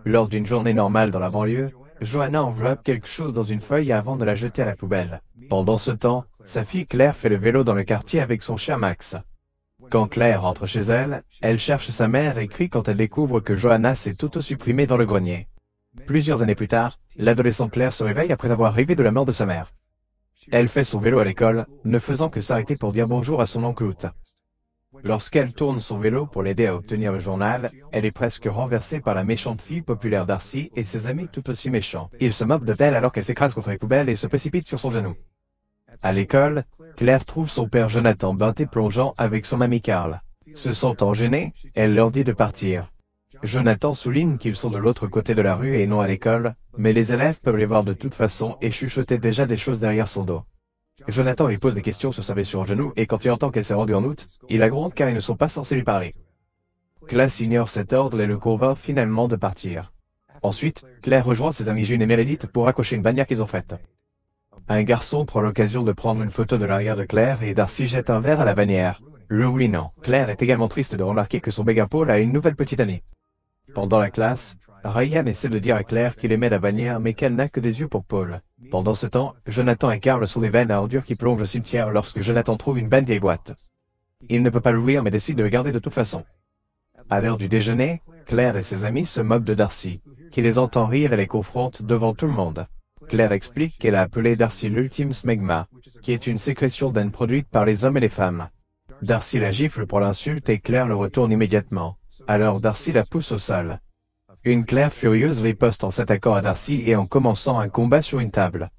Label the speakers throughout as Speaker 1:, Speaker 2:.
Speaker 1: Lors d'une journée normale dans la banlieue, Johanna enveloppe quelque chose dans une feuille avant de la jeter à la poubelle. Pendant ce temps, sa fille Claire fait le vélo dans le quartier avec son chien Max. Quand Claire rentre chez elle, elle cherche sa mère et crie quand elle découvre que Johanna s'est auto-supprimée dans le grenier. Plusieurs années plus tard, l'adolescente Claire se réveille après avoir rêvé de la mort de sa mère. Elle fait son vélo à l'école, ne faisant que s'arrêter pour dire bonjour à son oncle Hoot. Lorsqu'elle tourne son vélo pour l'aider à obtenir le journal, elle est presque renversée par la méchante fille populaire Darcy et ses amis tout aussi méchants. Ils se moquent d'elle alors qu'elle s'écrase contre les poubelles et se précipite sur son genou. À l'école, Claire trouve son père Jonathan batté plongeant avec son ami Carl. Se sentant gênée, elle leur dit de partir. Jonathan souligne qu'ils sont de l'autre côté de la rue et non à l'école, mais les élèves peuvent les voir de toute façon et chuchoter déjà des choses derrière son dos. Jonathan lui pose des questions sur sa blessure au genou et quand il entend qu'elle s'est rendue en août, il la gronde car ils ne sont pas censés lui parler. Claire ignore cet ordre et le convainc finalement de partir. Ensuite, Claire rejoint ses amis June et Meredith pour accrocher une bannière qu'ils ont faite. Un garçon prend l'occasion de prendre une photo de l'arrière de Claire et Darcy jette un verre à la bannière, le ruinant. Claire est également triste de remarquer que son méga Paul a une nouvelle petite amie. Pendant la classe, Ryan essaie de dire à Claire qu'il aimait la bannière mais qu'elle n'a que des yeux pour Paul. Pendant ce temps, Jonathan et Carl sont des veines à ordures qui plongent au cimetière lorsque Jonathan trouve une belle vieille boîte. Il ne peut pas l'ouvrir mais décide de le garder de toute façon. À l'heure du déjeuner, Claire et ses amis se moquent de Darcy, qui les entend rire et les confronte devant tout le monde. Claire explique qu'elle a appelé Darcy l'ultime smegma, qui est une sécrétion d'aine produite par les hommes et les femmes. Darcy la gifle pour l'insulte et Claire le retourne immédiatement. Alors Darcy la pousse au sol. Une Claire furieuse riposte en s'attaquant à Darcy et en commençant un combat sur une table.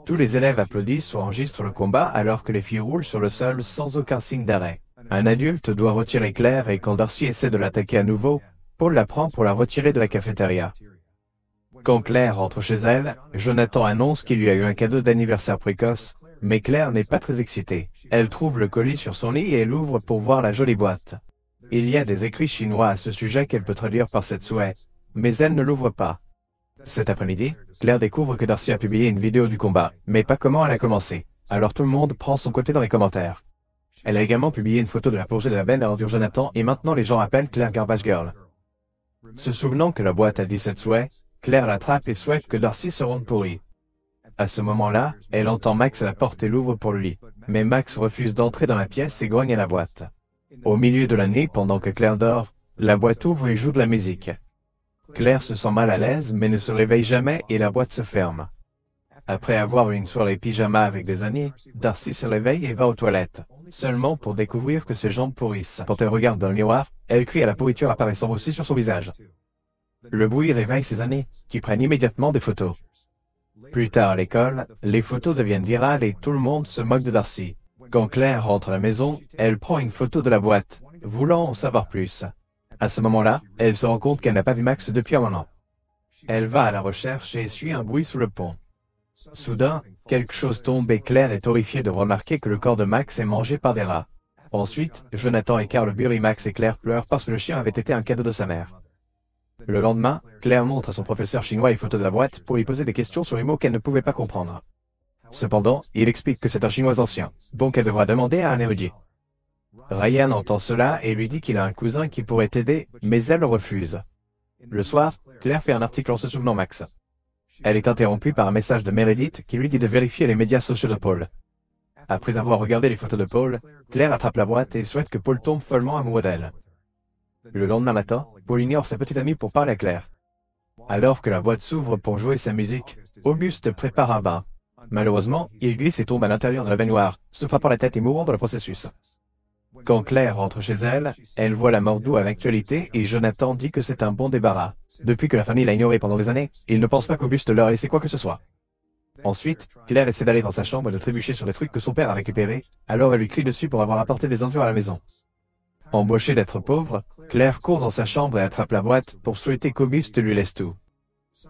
Speaker 1: Tous les élèves applaudissent ou enregistrent le combat alors que les filles roulent sur le sol sans aucun signe d'arrêt. Un adulte doit retirer Claire et quand Darcy essaie de l'attaquer à nouveau, Paul la prend pour la retirer de la cafétéria. Quand Claire rentre chez elle, Jonathan annonce qu'il lui a eu un cadeau d'anniversaire précoce, mais Claire n'est pas très excitée. Elle trouve le colis sur son lit et l'ouvre pour voir la jolie boîte. Il y a des écrits chinois à ce sujet qu'elle peut traduire par cette souhait, mais elle ne l'ouvre pas. Cet après-midi, Claire découvre que Darcy a publié une vidéo du combat, mais pas comment elle a commencé. Alors tout le monde prend son côté dans les commentaires. Elle a également publié une photo de la plongée de la benne à ordures Jonathan et maintenant les gens appellent Claire Garbage Girl. Se souvenant que la boîte a 17 souhaits, Claire l'attrape et souhaite que Darcy se rende pourri. À ce moment-là, elle entend Max à la porte et l'ouvre pour le lit. Mais Max refuse d'entrer dans la pièce et grogne à la boîte. Au milieu de la nuit, pendant que Claire dort, la boîte ouvre et joue de la musique. Claire se sent mal à l'aise mais ne se réveille jamais et la boîte se ferme. Après avoir eu une soirée pyjama avec des amis, Darcy se réveille et va aux toilettes, seulement pour découvrir que ses jambes pourrissent. Quand elle regarde dans le miroir, elle crie à la pourriture apparaissant aussi sur son visage. Le bruit réveille ses amis, qui prennent immédiatement des photos. Plus tard à l'école, les photos deviennent virales et tout le monde se moque de Darcy. Quand Claire rentre à la maison, elle prend une photo de la boîte, voulant en savoir plus. À ce moment-là, elle se rend compte qu'elle n'a pas vu Max depuis un moment. Elle va à la recherche et suit un bruit sous le pont. Soudain, quelque chose tombe et Claire est horrifiée de remarquer que le corps de Max est mangé par des rats. Ensuite, Jonathan et Carl burient Max et Claire pleurent parce que le chien avait été un cadeau de sa mère. Le lendemain, Claire montre à son professeur chinois une photo de la boîte pour lui poser des questions sur les mots qu'elle ne pouvait pas comprendre. Cependant, il explique que c'est un chinois ancien, donc elle devra demander à un érudit. Ryan entend cela et lui dit qu'il a un cousin qui pourrait aider, mais elle le refuse. Le soir, Claire fait un article en se souvenant Max. Elle est interrompue par un message de Meredith qui lui dit de vérifier les médias sociaux de Paul. Après avoir regardé les photos de Paul, Claire attrape la boîte et souhaite que Paul tombe follement amoureux d'elle. Le lendemain matin, Paul ignore sa petite amie pour parler à Claire. Alors que la boîte s'ouvre pour jouer sa musique, Auguste prépare un bain. Malheureusement, il glisse et tombe à l'intérieur de la baignoire, se frappant la tête et mourant dans le processus. Quand Claire rentre chez elle, elle voit la mort d'Ou à l'actualité et Jonathan dit que c'est un bon débarras. Depuis que la famille l'a ignoré pendant des années, il ne pense pas qu'Auguste leur a laissé quoi que ce soit. Ensuite, Claire essaie d'aller dans sa chambre et de trébucher sur les trucs que son père a récupérés, alors elle lui crie dessus pour avoir apporté des ordures à la maison. Embauchée d'être pauvre, Claire court dans sa chambre et attrape la boîte pour souhaiter qu'Auguste lui laisse tout.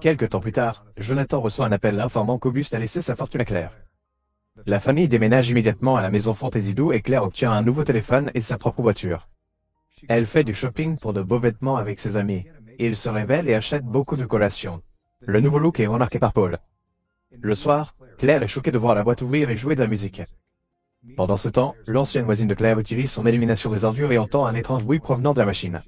Speaker 1: Quelque temps plus tard, Jonathan reçoit un appel informant qu'Auguste a laissé sa fortune à Claire. La famille déménage immédiatement à la maison Fantasy Doo et Claire obtient un nouveau téléphone et sa propre voiture. Elle fait du shopping pour de beaux vêtements avec ses amis. Ils se révèlent et achètent beaucoup de collations. Le nouveau look est remarqué par Paul. Le soir, Claire est choquée de voir la boîte ouvrir et jouer de la musique. Pendant ce temps, l'ancienne voisine de Claire utilise son élimination des ordures et entend un étrange bruit provenant de la machine.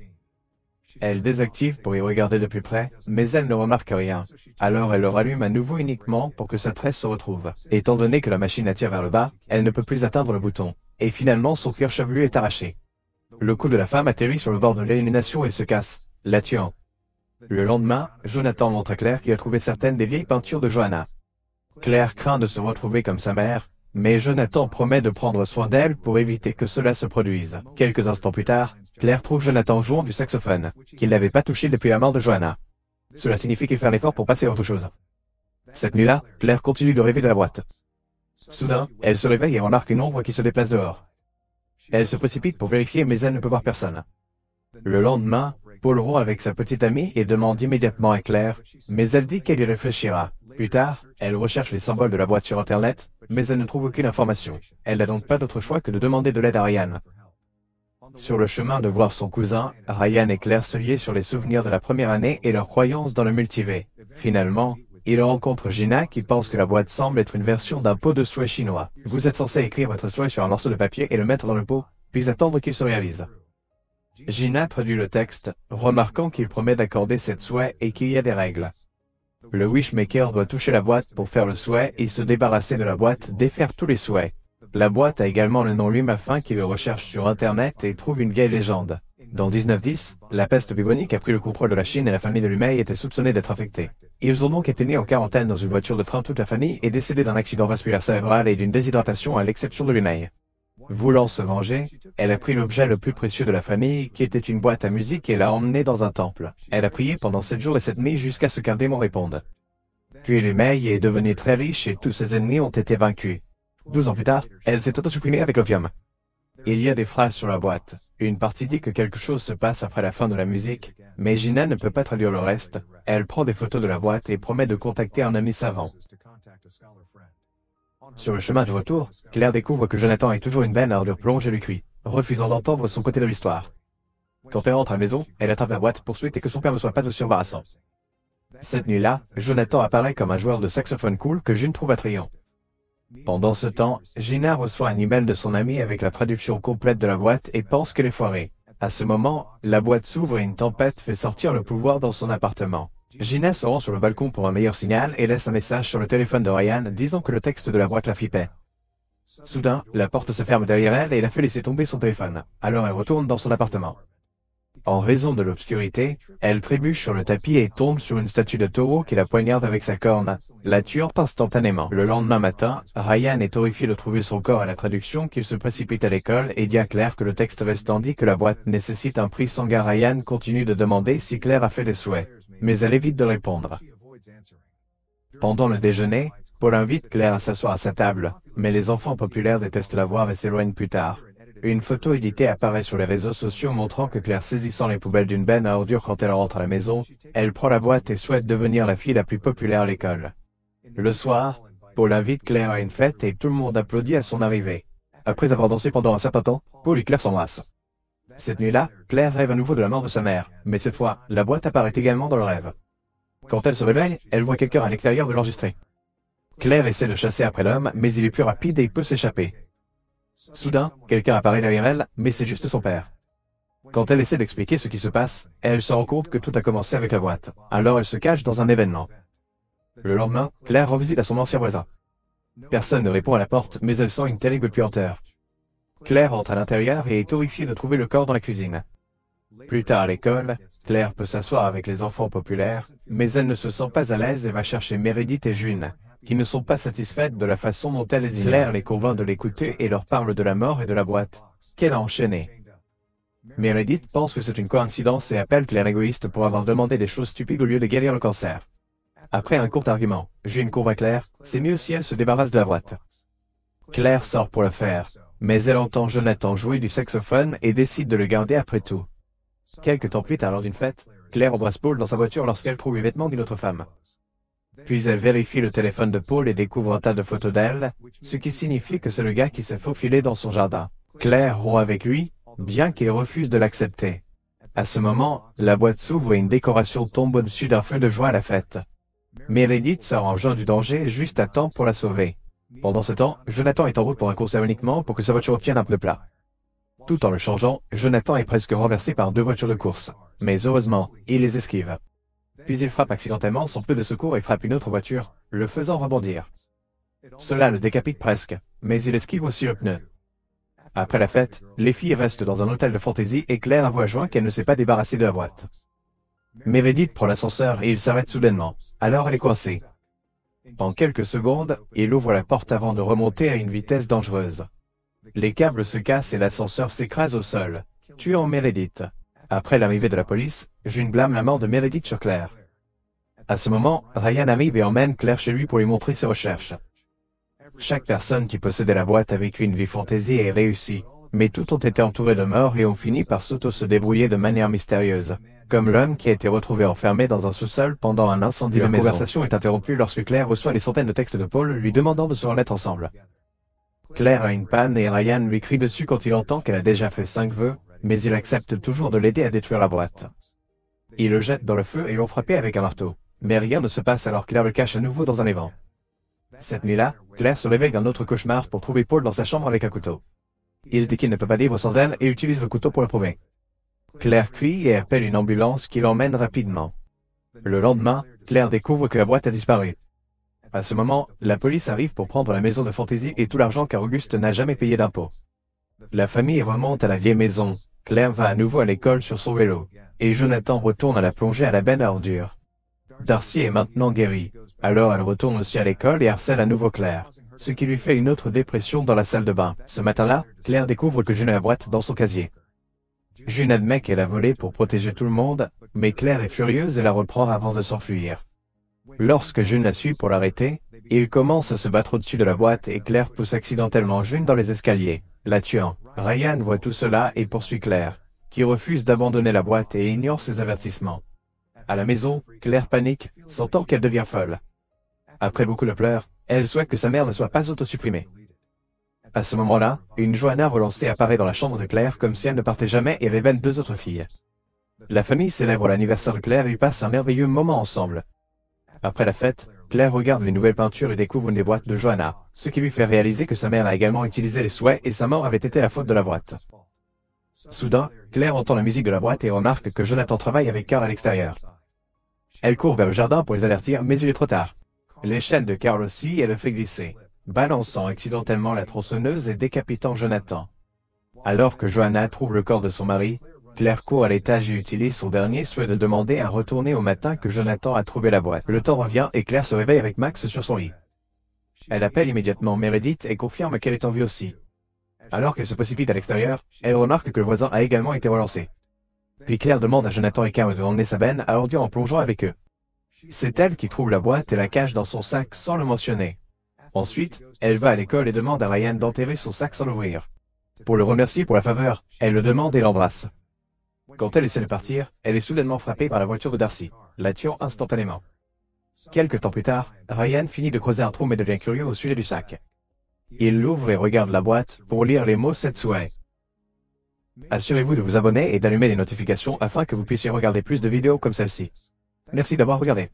Speaker 1: Elle désactive pour y regarder de plus près, mais elle ne remarque rien. Alors elle le rallume à nouveau uniquement pour que sa tresse se retrouve. Étant donné que la machine attire vers le bas, elle ne peut plus atteindre le bouton. Et finalement son cuir chevelu est arraché. Le cou de la femme atterrit sur le bord de l'illumination et se casse, la tuant. Le lendemain, Jonathan montre à Claire qu'il a trouvé certaines des vieilles peintures de Johanna. Claire craint de se retrouver comme sa mère, mais Jonathan promet de prendre soin d'elle pour éviter que cela se produise. Quelques instants plus tard, Claire trouve Jonathan jouant du saxophone, qu'il n'avait pas touché depuis la mort de Johanna. Cela signifie qu'il fait l'effort pour passer à autre chose. Cette nuit-là, Claire continue de rêver de la boîte. Soudain, elle se réveille et remarque une ombre qui se déplace dehors. Elle se précipite pour vérifier mais elle ne peut voir personne. Le lendemain, Paul rompt avec sa petite amie et demande immédiatement à Claire, mais elle dit qu'elle y réfléchira. Plus tard, elle recherche les symboles de la boîte sur Internet, mais elle ne trouve aucune information. Elle n'a donc pas d'autre choix que de demander de l'aide à Ryan. Sur le chemin de voir son cousin, Ryan et Claire se lient sur les souvenirs de la première année et leurs croyances dans le multivers. Finalement, il rencontre Gina qui pense que la boîte semble être une version d'un pot de souhait chinois. Vous êtes censé écrire votre souhait sur un morceau de papier et le mettre dans le pot, puis attendre qu'il se réalise. Gina traduit le texte, remarquant qu'il promet d'accorder cette souhait et qu'il y a des règles. Le wishmaker doit toucher la boîte pour faire le souhait et se débarrasser de la boîte, défaire tous les souhaits. La boîte a également le nom Lume afin qu'il le recherche sur Internet et trouve une vieille légende. Dans 1910, la peste bubonique a pris le contrôle de la Chine et la famille de Lumei était soupçonnée d'être affectée. Ils ont donc été mis en quarantaine dans une voiture de train. Toute la famille est décédée d'un accident vasculaire cérébral et d'une déshydratation à l'exception de Lumei. Voulant se venger, elle a pris l'objet le plus précieux de la famille, qui était une boîte à musique, et l'a emmené dans un temple. Elle a prié pendant 7 jours et 7 nuits jusqu'à ce qu'un démon réponde. Puis Lumei est devenue très riche et tous ses ennemis ont été vaincus. 12 ans plus tard, elle s'est autosupprimée avec l'opium. Il y a des phrases sur la boîte. Une partie dit que quelque chose se passe après la fin de la musique, mais Gina ne peut pas traduire le reste. Elle prend des photos de la boîte et promet de contacter un ami savant. Sur le chemin du retour, Claire découvre que Jonathan est toujours une benne à ordures plonge et lui crie, refusant d'entendre son côté de l'histoire. Quand elle rentre à la maison, elle attrape la boîte pour souhaiter que son père ne soit pas aussi embarrassant. Cette nuit-là, Jonathan apparaît comme un joueur de saxophone cool que Gina trouve attrayant. Pendant ce temps, Gina reçoit un email de son ami avec la traduction complète de la boîte et pense qu'elle est foirée. À ce moment, la boîte s'ouvre et une tempête fait sortir le pouvoir dans son appartement. Gina se rend sur le balcon pour un meilleur signal et laisse un message sur le téléphone de Ryan disant que le texte de la boîte la flippait. Soudain, la porte se ferme derrière elle et la fait laisser tomber son téléphone. Alors elle retourne dans son appartement. En raison de l'obscurité, elle trébuche sur le tapis et tombe sur une statue de taureau qui la poignarde avec sa corne, la tuant instantanément. Le lendemain matin, Ryan est horrifié de trouver son corps à la traduction qu'il se précipite à l'école et dit à Claire que le texte reste tandis que la boîte nécessite un prix sanguin. Ryan continue de demander si Claire a fait des souhaits, mais elle évite de répondre. Pendant le déjeuner, Paul invite Claire à s'asseoir à sa table, mais les enfants populaires détestent la voir et s'éloignent plus tard. Une photo éditée apparaît sur les réseaux sociaux montrant que Claire, saisissant les poubelles d'une benne à ordures quand elle rentre à la maison, elle prend la boîte et souhaite devenir la fille la plus populaire à l'école. Le soir, Paul invite Claire à une fête et tout le monde applaudit à son arrivée. Après avoir dansé pendant un certain temps, Paul et Claire s'embrassent. Cette nuit-là, Claire rêve à nouveau de la mort de sa mère, mais cette fois, la boîte apparaît également dans le rêve. Quand elle se réveille, elle voit quelqu'un à l'extérieur de l'enregistré. Claire essaie de chasser après l'homme, mais il est plus rapide et il peut s'échapper. Soudain, quelqu'un apparaît derrière elle, mais c'est juste son père. Quand elle essaie d'expliquer ce qui se passe, elle se rend compte que tout a commencé avec la boîte. Alors elle se cache dans un événement. Le lendemain, Claire revisite à son ancien voisin. Personne ne répond à la porte, mais elle sent une terrible puanteur. Claire entre à l'intérieur et est horrifiée de trouver le corps dans la cuisine. Plus tard à l'école, Claire peut s'asseoir avec les enfants populaires, mais elle ne se sent pas à l'aise et va chercher Meredith et June, qui ne sont pas satisfaites de la façon dont elle les Claire les convainc de l'écouter et leur parle de la mort et de la boîte, qu'elle a enchaînée. Meredith pense que c'est une coïncidence et appelle Claire égoïste pour avoir demandé des choses stupides au lieu de guérir le cancer. Après un court argument, June convainc Claire, c'est mieux si elle se débarrasse de la boîte. Claire sort pour le faire, mais elle entend Jonathan jouer du saxophone et décide de le garder après tout. Quelque temps plus tard lors d'une fête, Claire embrasse Paul dans sa voiture lorsqu'elle trouve les vêtements d'une autre femme. Puis elle vérifie le téléphone de Paul et découvre un tas de photos d'elle, ce qui signifie que c'est le gars qui s'est faufilé dans son jardin. Claire rompt avec lui, bien qu'il refuse de l'accepter. À ce moment, la boîte s'ouvre et une décoration tombe au-dessus d'un feu de joie à la fête. Meredith sort en jouant du danger juste à temps pour la sauver. Pendant ce temps, Jonathan est en route pour un concert uniquement pour que sa voiture obtienne un pneu plat. Tout en le changeant, Jonathan est presque renversé par 2 voitures de course. mais heureusement, il les esquive. Puis il frappe accidentellement son pneu de secours et frappe une autre voiture, le faisant rebondir. Cela le décapite presque, mais il esquive aussi le pneu. Après la fête, les filles restent dans un hôtel de fantaisie et Claire avoue à Joan qu'elle ne s'est pas débarrassée de la boîte. Meredith prend l'ascenseur et il s'arrête soudainement, alors elle est coincée. En quelques secondes, il ouvre la porte avant de remonter à une vitesse dangereuse. Les câbles se cassent et l'ascenseur s'écrase au sol, tuant Meredith. Après l'arrivée de la police, June blâme la mort de Meredith sur Claire. À ce moment, Ryan arrive et emmène Claire chez lui pour lui montrer ses recherches. Chaque personne qui possédait la boîte a vécu une vie fantaisie et réussie, mais toutes ont été entourées de morts et ont fini par se débrouiller de manière mystérieuse, comme l'homme qui a été retrouvé enfermé dans un sous-sol pendant un incendie de maison. La conversation est interrompue lorsque Claire reçoit des centaines de textes de Paul lui demandant de se remettre ensemble. Claire a une panne et Ryan lui crie dessus quand il entend qu'elle a déjà fait 5 vœux, mais il accepte toujours de l'aider à détruire la boîte. Il le jette dans le feu et l'ont frappé avec un marteau, mais rien ne se passe alors Claire le cache à nouveau dans un évan. Cette nuit-là, Claire se réveille d'un autre cauchemar pour trouver Paul dans sa chambre avec un couteau. Il dit qu'il ne peut pas vivre sans elle et utilise le couteau pour le prouver. Claire crie et appelle une ambulance qui l'emmène rapidement. Le lendemain, Claire découvre que la boîte a disparu. À ce moment, la police arrive pour prendre la maison de fantaisie et tout l'argent car Auguste n'a jamais payé d'impôts. La famille remonte à la vieille maison. Claire va à nouveau à l'école sur son vélo, et Jonathan retourne à la plongée à la benne à ordures. Darcy est maintenant guérie, alors elle retourne aussi à l'école et harcèle à nouveau Claire, ce qui lui fait une autre dépression dans la salle de bain. Ce matin-là, Claire découvre que June a la boîte dans son casier. June admet qu'elle a volé pour protéger tout le monde, mais Claire est furieuse et la reprend avant de s'enfuir. Lorsque June la suit pour l'arrêter, il commence à se battre au-dessus de la boîte et Claire pousse accidentellement June dans les escaliers, la tuant. Ryan voit tout cela et poursuit Claire, qui refuse d'abandonner la boîte et ignore ses avertissements. À la maison, Claire panique, sentant qu'elle devient folle. Après beaucoup de pleurs, elle souhaite que sa mère ne soit pas autosupprimée. À ce moment-là, une Johanna relancée apparaît dans la chambre de Claire comme si elle ne partait jamais et révèle 2 autres filles. La famille célèbre l'anniversaire de Claire et passe un merveilleux moment ensemble. Après la fête, Claire regarde les nouvelles peintures et découvre une des boîtes de Johanna, ce qui lui fait réaliser que sa mère a également utilisé les souhaits et sa mort avait été la faute de la boîte. Soudain, Claire entend la musique de la boîte et remarque que Jonathan travaille avec Carl à l'extérieur. Elle court vers le jardin pour les avertir, mais il est trop tard. Les chaînes de Carl aussi et le fait glisser, balançant accidentellement la tronçonneuse et décapitant Jonathan. Alors que Johanna trouve le corps de son mari, Claire court à l'étage et utilise son dernier souhait de demander à retourner au matin que Jonathan a trouvé la boîte. Le temps revient et Claire se réveille avec Max sur son lit. Elle appelle immédiatement Meredith et confirme qu'elle est en vie aussi. Alors qu'elle se précipite à l'extérieur, elle remarque que le voisin a également été relancé. Puis Claire demande à Jonathan et Carl de emmener sa benne à ordures en plongeant avec eux. C'est elle qui trouve la boîte et la cache dans son sac sans le mentionner. Ensuite, elle va à l'école et demande à Ryan d'enterrer son sac sans l'ouvrir. Pour le remercier pour la faveur, elle le demande et l'embrasse. Quand elle essaie de partir, elle est soudainement frappée par la voiture de Darcy, la tuant instantanément. Quelque temps plus tard, Ryan finit de creuser un trou mais devient curieux au sujet du sac. Il l'ouvre et regarde la boîte pour lire les mots 7 souhaits. Assurez-vous de vous abonner et d'allumer les notifications afin que vous puissiez regarder plus de vidéos comme celle-ci. Merci d'avoir regardé.